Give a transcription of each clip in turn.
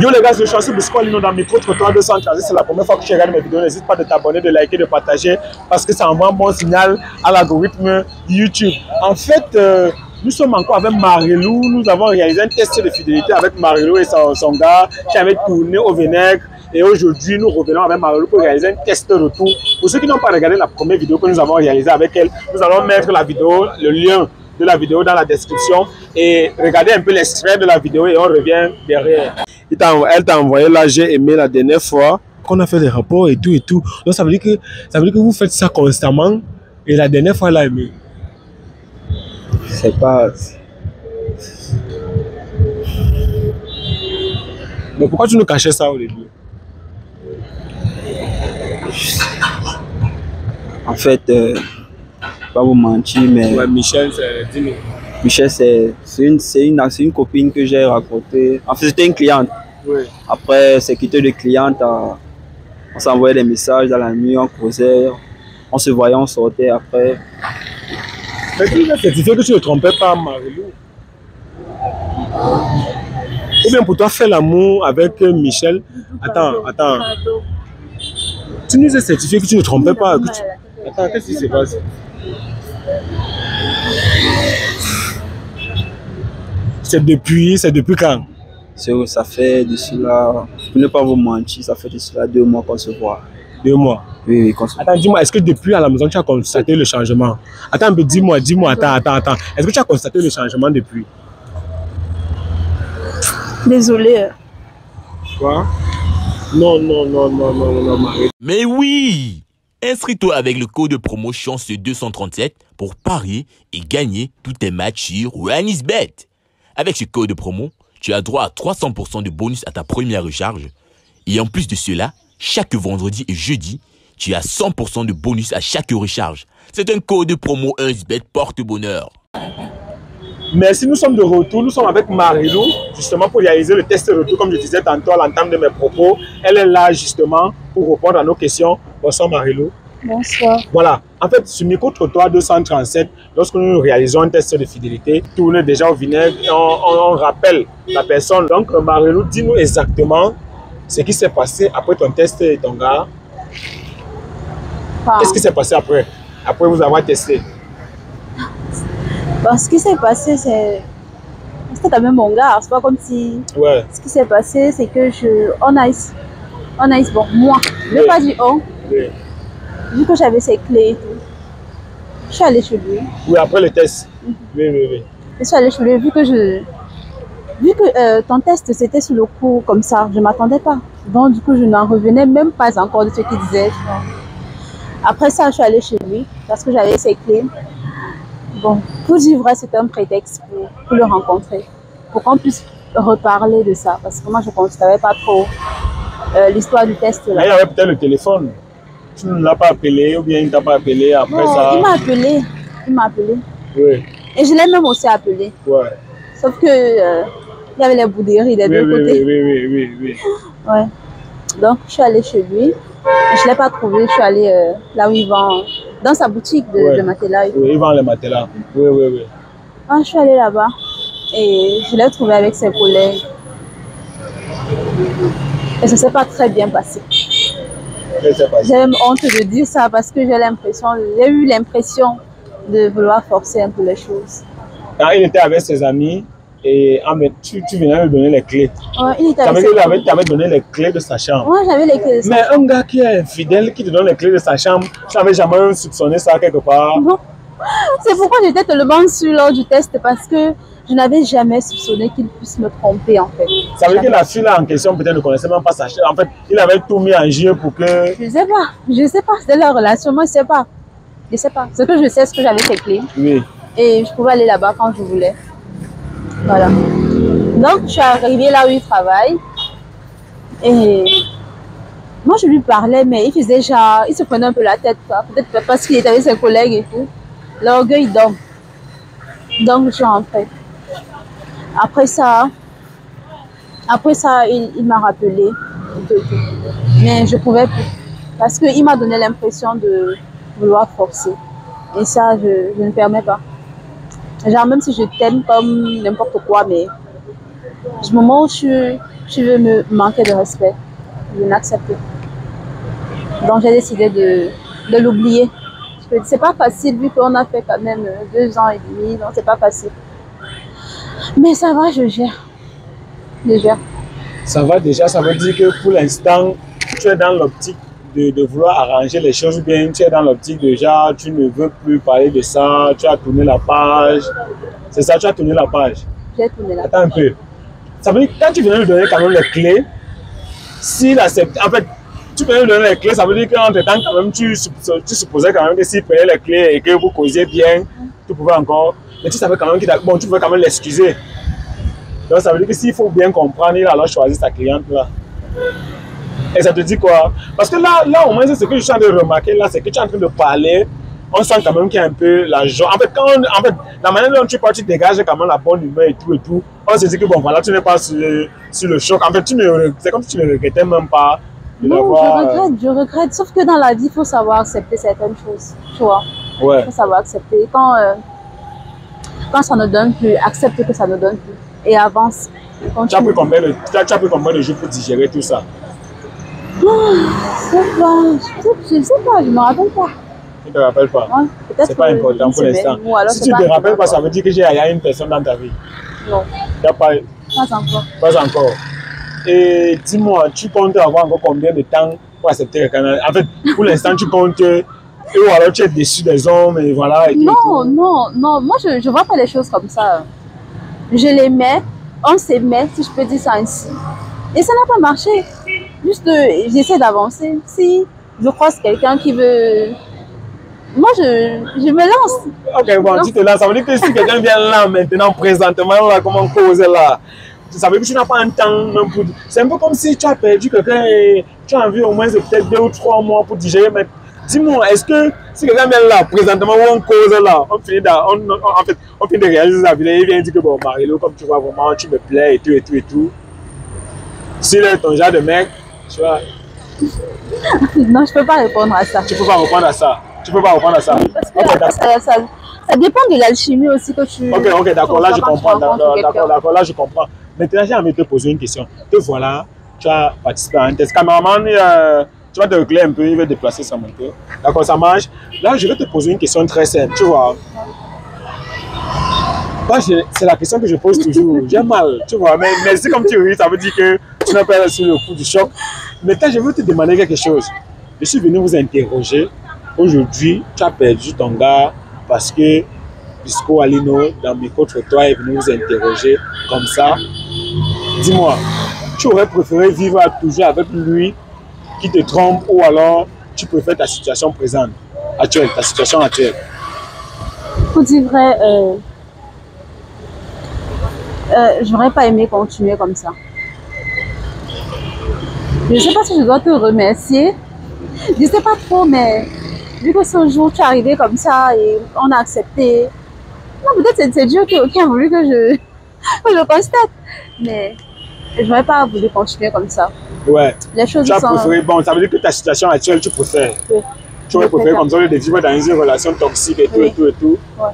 Yo les gars, je suis Chanceux Biscuit dans le micro-trottoir 230. C'est la première fois que tu regardes mes vidéos. N'hésite pas de t'abonner, de liker, de partager parce que ça envoie un bon signal à l'algorithme YouTube. En fait, nous sommes encore avec Marilou. Nous avons réalisé un test de fidélité avec Marilou et son gars qui avait tourné au vinaigre. Et aujourd'hui, nous revenons avec Marilou pour réaliser un test de retour. Pour ceux qui n'ont pas regardé la première vidéo que nous avons réalisée avec elle, nous allons mettre la vidéo, le lien de la vidéo dans la description et regardez un peu l'extrait de la vidéo et on revient derrière. Elle t'a envoyé là, j'ai aimé la dernière fois qu'on a fait des rapports et tout et tout. Donc ça veut dire que vous faites ça constamment et la dernière fois elle a aimé. C'est pas... Mais pourquoi tu nous cachais ça au début? En fait, pas vous mentir, mais... Ouais, Michel, dis-nous. Michel, c'est une copine que j'ai rencontrée. En fait, c'était une cliente. Oui. Après, c'est quitté de cliente. On s'envoyait des messages dans la nuit, on causait. On se voyait, on sortait après. Mais tu es certifié que tu ne trompais pas, Marilou. Ou bien pour toi, faire l'amour avec Michel. Attends. Tu nous as certifié que tu ne trompais pas. Attends, qu'est-ce qui se passe? C'est depuis quand? Ça fait de cela, pour ne pas vous mentir, ça fait de cela 2 mois qu'on se voit. 2 mois? Oui, qu'on se voit. Attends, dis-moi, est-ce que depuis à la maison tu as constaté le changement? Attends, dis-moi, attends. Est-ce que tu as constaté le changement depuis? Désolée. Quoi? Non, Marie. Mais oui! Inscris-toi avec le code de promo Chanceux237 pour parier et gagner tous tes matchs sur OneXBet. Avec ce code de promo, tu as droit à 300% de bonus à ta première recharge. Et en plus de cela, chaque vendredi et jeudi, tu as 100% de bonus à chaque recharge. C'est un code de promo OneXBet porte-bonheur. Merci, nous sommes de retour. Nous sommes avec Marilou, justement pour réaliser le test de retour. Comme je disais tantôt à l'entame de mes propos, elle est là justement pour répondre à nos questions. Bonsoir Marilou. Bonsoir. Voilà, en fait, sur micro-trottoir 237, lorsque nous réalisons un test de fidélité, tourne déjà au vinaigre et on rappelle la personne. Donc Marilou, dis-nous exactement ce qui s'est passé après ton test et ton gars. Qu'est-ce qui s'est passé après vous avoir testé? Bon, ce qui s'est passé, c'était quand même mon gars. C'est pas comme si... Ouais. Ce qui s'est passé, c'est que on a bon, moi, je ne vais pas dire on. Oui. Vu que j'avais ses clés et tout, je suis allée chez lui. Oui, après le test. Oui. Je suis allée chez lui, vu que ton test, c'était sur le coup comme ça, je ne m'attendais pas. Donc, du coup, je n'en revenais même pas encore de ce qu'il disait. Après ça, je suis allée chez lui parce que j'avais ses clés. Bon, pour dire vrai, c'était un prétexte pour le rencontrer, pour qu'on puisse reparler de ça, parce que moi, je ne savais pas trop l'histoire du test. Là. Il avait peut-être le téléphone. Tu ne l'as pas appelé ou bien il ne t'a pas appelé après non, ça? Il m'a appelé. Oui. Et je l'ai même aussi appelé. Ouais. Sauf que il y avait les bouderies des deux côtés. Oui. Ouais. Donc, je suis allée chez lui. Je ne l'ai pas trouvé. Je suis allée là où il vend, dans sa boutique de matelas. Oui, il vend les matelas. Oui. Ah, je suis allée là-bas et je l'ai trouvé avec ses collègues. Et ça ne s'est pas très bien passé. J'ai même honte de dire ça parce que j'ai eu l'impression de vouloir forcer un peu les choses. Quand il était avec ses amis et tu venais lui donner les clés. Ouais, il était avec tu avais donné les clés de sa chambre. Ouais, j'avais les clés de sa chambre. Mais un gars qui est infidèle, qui te donne les clés de sa chambre, tu n'avais jamais soupçonné ça quelque part? Non. C'est pourquoi j'étais tellement sûre lors du test parce que je n'avais jamais soupçonné qu'il puisse me tromper en fait. Ça veut dire que la fille là en question peut-être ne connaissait même pas sa chambre. En fait, il avait tout mis en jeu pour que... Je sais pas, c'était leur relation, moi je sais pas. Ce que je sais, c'est que j'avais ses clés. Oui. Et je pouvais aller là-bas quand je voulais. Voilà. Donc je suis arrivée là où il travaille. Et moi je lui parlais, mais il faisait genre, il se prenait un peu la tête, peut-être parce qu'il était avec ses collègues et tout. L'orgueil donc. Donc je suis rentrée. Après ça, il m'a rappelé. Mais je ne pouvais plus. Parce qu'il m'a donné l'impression de vouloir forcer. Et ça, je ne permets pas. Genre, même si je t'aime comme n'importe quoi, mais du moment où je tu veux me manquer de respect. Je n'accepte pas. Donc j'ai décidé de l'oublier. C'est pas facile vu qu'on a fait quand même 2 ans et demi, donc c'est pas facile. Mais ça va, je gère. Je gère. Ça va déjà, ça veut dire que pour l'instant, tu es dans l'optique de vouloir arranger les choses bien, tu es dans l'optique de genre, tu ne veux plus parler de ça, tu as tourné la page. C'est ça, tu as tourné la page. J'ai tourné la page. Attends un peu. Ça veut dire que quand tu venais lui donner quand même les clés, s'il accepte, en fait, tu venais lui donner les clés, ça veut dire qu'entre temps, quand même, tu supposais quand même que s'il prenait les clés et que vous causiez bien, tu pouvais encore. Mais tu savais quand même qu'il bon, tu pouvais quand même l'excuser. Donc ça veut dire que s'il faut bien comprendre, il a alors choisi sa cliente là. Et ça te dit quoi? Parce que là au moins, c'est ce que je suis en train de remarquer là, c'est que tu es en train de parler. On sent quand même qu'il y a un peu la joie. En fait, la manière dont tu parles, tu dégages quand même la bonne humeur et tout. On se dit que bon, voilà, tu n'es pas sur le choc. En fait, c'est comme si tu ne regrettais même pas de l'avoir. Je regrette. Sauf que dans la vie, il faut savoir accepter certaines choses. Tu vois? Ouais. Il faut savoir accepter. Quand ça ne donne plus, accepte que ça ne donne plus. Et avance. Tu as pris combien de jours pour digérer tout ça? Je ne sais pas, je ne me rappelle pas. Tu ne te rappelles pas? Ouais, c'est pas important pour l'instant. Si tu ne te rappelles pas, ça veut dire qu'il y a une personne dans ta vie. Non. Il n'y a pas encore. Pas encore. Et dis-moi, tu comptes avoir encore combien de temps pour accepter quelqu'un? En fait, pour l'instant, tu comptes, ou alors tu es déçu des hommes, et voilà. Et non. Moi, je ne vois pas les choses comme ça. Je l'aimais, on s'aimait, si je peux dire ça ainsi. Et ça n'a pas marché. Juste, j'essaie d'avancer. Si je croise quelqu'un qui veut... Moi, je me lance. Ok, bon, tu te lances. Ça veut dire que si quelqu'un vient là, maintenant, présentement, là, comment causer là, ça veut dire que tu n'as pas un temps même pour... C'est un peu comme si tu as perdu quelqu'un et tu as envie au moins de peut-être 2 ou 3 mois pour digérer. Mais dis-moi, est-ce que si quelqu'un vient là, présentement, où on cause là, on finit de réaliser sa vie, il vient dire que bon, Marilo, comme tu vois, vraiment, tu me plais et tout. S'il est ton genre de mec, tu vois... Non, je ne peux pas répondre à ça. Tu ne peux pas répondre à ça. Parce que ça dépend de l'alchimie aussi que tu... Ok, d'accord, là je comprends. D'accord, là je comprends. Maintenant, j'ai envie de te poser une question. Te voilà, tu as participé à un test. Cameraman, tu vas te reculer un peu, il va déplacer son moteur. D'accord, ça marche. Là, je vais te poser une question très simple, tu vois. C'est la question que je pose toujours. J'ai mal, tu vois. Mais c'est comme tu ris, ça veut dire que tu n'as pas reçu le coup du choc. Maintenant, je veux te demander quelque chose. Je suis venu vous interroger. Aujourd'hui, tu as perdu ton gars parce que Bisco Alino, dans micro-trottoir, est venu vous interroger comme ça. Dis-moi, tu aurais préféré vivre toujours avec lui qui te trompe ou alors tu préfères ta situation présente, actuelle, ta situation actuelle? Pour dire vrai, j'aurais pas aimé continuer comme ça. Je ne sais pas si je dois te remercier. Je ne sais pas trop, mais vu que ce jour tu es arrivé comme ça et on a accepté. Non, peut-être c'est Dieu qui a voulu que je constate. Mais je n'aurais pas voulu continuer comme ça. Ouais. Les choses tu as préféré, bon, ça veut dire que ta situation actuelle, tu préfères. Oui. Tu aurais préféré comme ça de vivre dans une relation toxique et tout, oui. et tout. Ouais.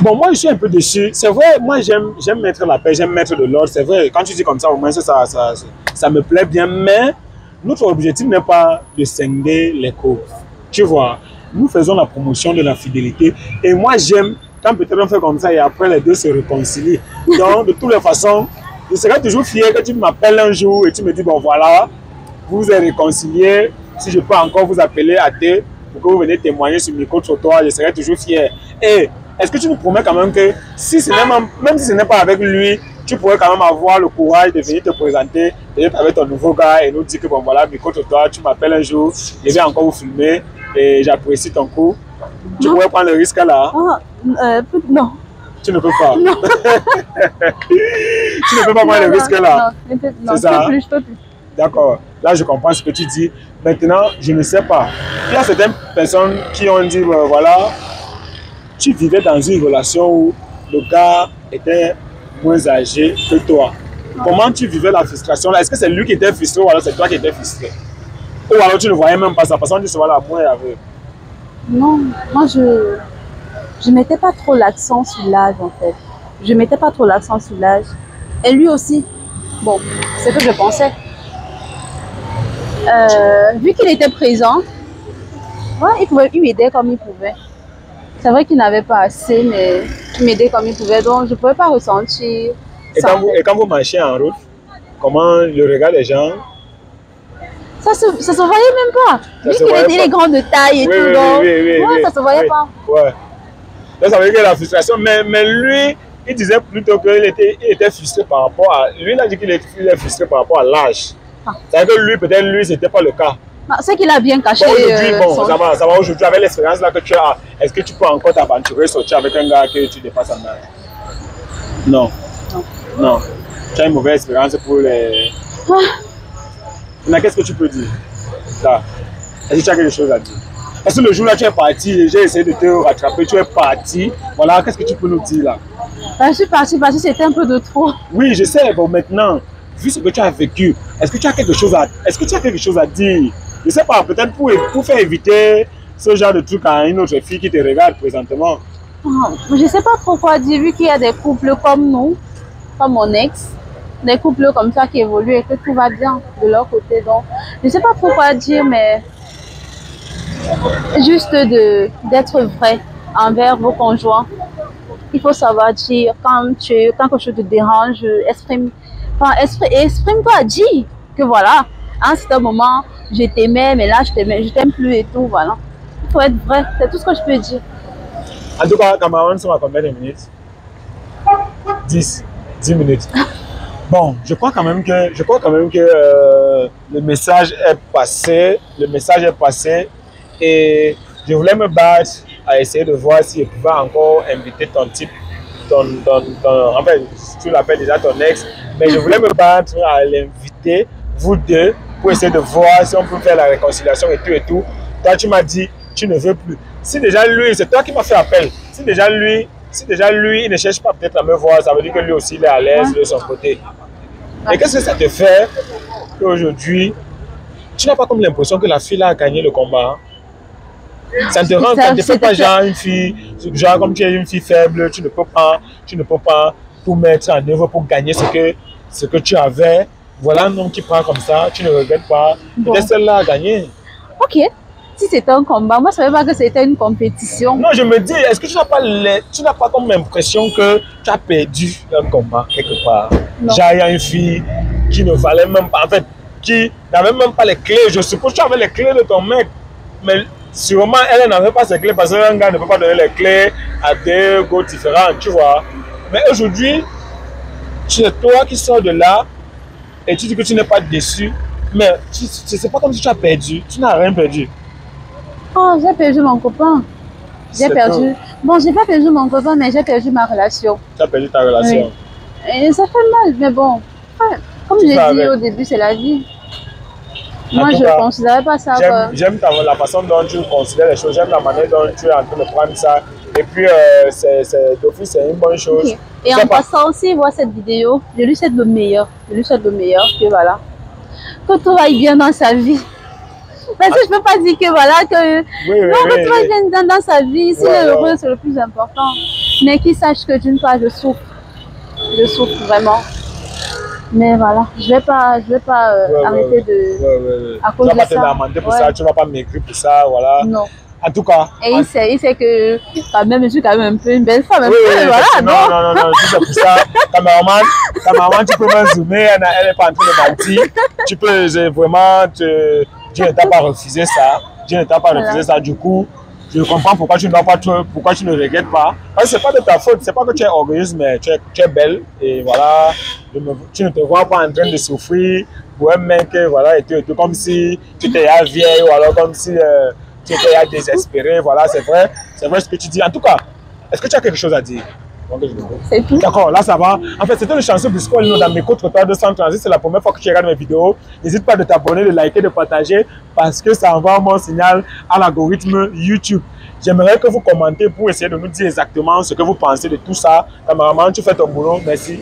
Bon, moi, je suis un peu déçu. C'est vrai, moi, j'aime mettre la paix, j'aime mettre de l'ordre. C'est vrai, quand tu dis comme ça, au moins, ça me plaît bien. Mais notre objectif n'est pas de scinder les causes. Tu vois, nous faisons la promotion de la fidélité. Et moi, j'aime quand peut-être on fait comme ça et après, les deux se réconcilient. Donc, de toutes les façons, je serais toujours fier que tu m'appelles un jour et tu me dis, bon, voilà, vous vous êtes réconciliés. Si je peux encore vous appeler à deux pour que vous venez témoigner sur micro-trottoir, je serais toujours fier. Et est-ce que tu nous promets quand même que si même si ce n'est pas avec lui, tu pourrais quand même avoir le courage de venir te présenter peut-être avec ton nouveau gars et nous dire que bon voilà, micro-trottoir, tu m'appelles un jour, je vais encore vous filmer et j'apprécie ton coup. Tu pourrais prendre le risque là? Non. Tu ne peux pas? Non. Tu ne peux pas prendre le risque là? Non, c'est ça? Je peux plus. D'accord. Là, je comprends ce que tu dis. Maintenant, je ne sais pas. Il y a certaines personnes qui ont dit, voilà, tu vivais dans une relation où le gars était moins âgé que toi. Comment tu vivais la frustration là? Est-ce que c'est lui qui était frustré ou alors c'est toi qui étais frustré? Ou alors tu ne voyais même pas ça parce qu'on dit souvent l'amour est aveugle. Non, moi je mettais pas trop l'accent sur l'âge en fait. Je mettais pas trop l'accent sur l'âge. Et lui aussi. Bon, c'est ce que je pensais. Vu qu'il était présent, ouais, il m'aidait comme il pouvait. C'est vrai qu'il n'avait pas assez, mais il m'aidait comme il pouvait, donc je ne pouvais pas ressentir. Et quand vous marchez en route, comment le regard des gens? Ça se voyait même pas. Vu qu'il est grand de taille et tout, donc ça se voyait pas. Ouais. Donc ça veut dire que la frustration, mais lui, il disait plutôt qu'il était frustré par rapport à... Lui, il a dit qu'il est frustré par rapport à l'âge. C'est-à-dire que lui, peut-être lui, c'était pas le cas. C'est qu'il a bien caché. Bon, ça va aujourd'hui, avec l'expérience là que tu as, est-ce que tu peux encore t'aventurer, sortir avec un gars que tu dépasses en âge? Non. Non. Tu as une mauvaise expérience pour les... Mais qu'est-ce que tu peux dire? Là. Est-ce que tu as quelque chose à dire? Parce que le jour là, tu es parti, j'ai essayé de te rattraper, tu es parti. Voilà, qu'est-ce que tu peux nous dire là? Je suis partie parce que c'était un peu de trop. Oui, je sais, bon maintenant, vu ce que tu as vécu, est-ce que tu as quelque chose à dire? Je sais pas, peut-être pour faire éviter ce genre de truc à une autre fille qui te regarde présentement. Je sais pas trop quoi dire, vu qu'il y a des couples comme nous, comme mon ex, des couples comme ça qui évoluent et que tout va bien de leur côté. Donc, je sais pas trop quoi dire, mais juste d'être vrai envers vos conjoints. Il faut savoir dire quand quelque chose te dérange, exprime-toi, dis que voilà, à un certain moment, je t'aimais, mais là, je t'aime plus et tout, voilà. Il faut être vrai, c'est tout ce que je peux dire. En tout cas, Cameroun, sont à combien de minutes? 10 minutes. Bon, je crois quand même que le message est passé. Et je voulais me battre à essayer de voir si je pouvais encore inviter ton type, en fait, tu l'appelles déjà ton ex, mais je voulais me battre à l'inviter, vous deux, pour essayer de voir si on peut faire la réconciliation et tout. Toi, tu m'as dit, tu ne veux plus. Si déjà lui, c'est toi qui m'as fait appel, si déjà lui, il ne cherche pas peut-être à me voir, ça veut dire que lui aussi, il est à l'aise de son côté. Et qu'est-ce que ça te fait qu'aujourd'hui, tu n'as pas comme l'impression que la fille a gagné le combat? Ça ne te fait pas genre une fille, genre comme tu es une fille faible, tu ne peux pas tout mettre en œuvre pour gagner ce que tu avais. Voilà un homme qui prend comme ça, tu ne regrettes pas. Peut-être celle-là a gagné. Ok. Si c'était un combat, moi je ne savais pas que c'était une compétition. Non, je me dis, est-ce que tu n'as pas comme l'impression que tu as perdu un combat quelque part? Genre, il y a une fille qui ne valait même pas, en fait, qui n'avait même pas les clés. Je suppose que tu avais les clés de ton mec, mais sûrement elle n'avait pas ses clés parce qu'un gars ne peut pas donner les clés à deux gars différents, tu vois. Mais aujourd'hui, c'est toi qui sors de là et tu dis que tu n'es pas déçu, mais c'est pas comme si tu as perdu, tu n'as rien perdu. Oh, j'ai perdu mon copain. J'ai perdu. Bon, j'ai pas perdu mon copain, mais j'ai perdu ma relation. Tu as perdu ta relation. Oui. Et ça fait mal, mais bon. Comme j'ai dit au début, c'est la vie. Moi, je ne considérais pas ça. J'aime la façon dont tu considères les choses. J'aime la manière dont tu es en train de prendre ça. Et puis, d'office, c'est une bonne chose. Okay. Et en passant aussi, voir cette vidéo, je lui souhaite le meilleur. Je lui souhaite le meilleur. Que voilà. Que tout aille bien dans sa vie. Parce que je ne peux pas dire que voilà, que tout va bien dans sa vie, s'il est heureux, c'est le plus important. Mais qu'il sache que d'une part, je souffre. Je souffre vraiment. Mais voilà, je vais pas arrêter de... À cause de ça. Tu ne vas pas te lamenter pour ça, tu ne vas pas maigrir pour ça, voilà. Non. En tout cas... Et il sait que quand même, je suis quand même un peu une belle femme. Non, c'est pour ça. Cameraman, tu peux me zoomer, elle n'est pas en train de mentir. Tu peux vraiment te... Dieu ne t'a pas refusé ça. Du coup, je comprends pourquoi tu ne regrettes pas. Parce que ce n'est pas de ta faute, ce n'est pas que tu es orgueilleuse, mais tu es belle. Et voilà, tu ne te vois pas en train de souffrir pour un mec, voilà, et tout comme si tu étais vieille ou alors comme si tu étais désespérée. Voilà, c'est vrai ce que tu dis. En tout cas, est-ce que tu as quelque chose à dire? C'est tout. D'accord, là ça va. En fait, c'était le chanson Biscoll dans mes côtes trottoirs de Centre-Transit. C'est la première fois que tu regardes mes vidéos. N'hésite pas de t'abonner, de liker, de partager parce que ça envoie mon signal à l'algorithme YouTube. J'aimerais que vous commentez pour essayer de nous dire exactement ce que vous pensez de tout ça. Cameraman, tu fais ton boulot. Merci.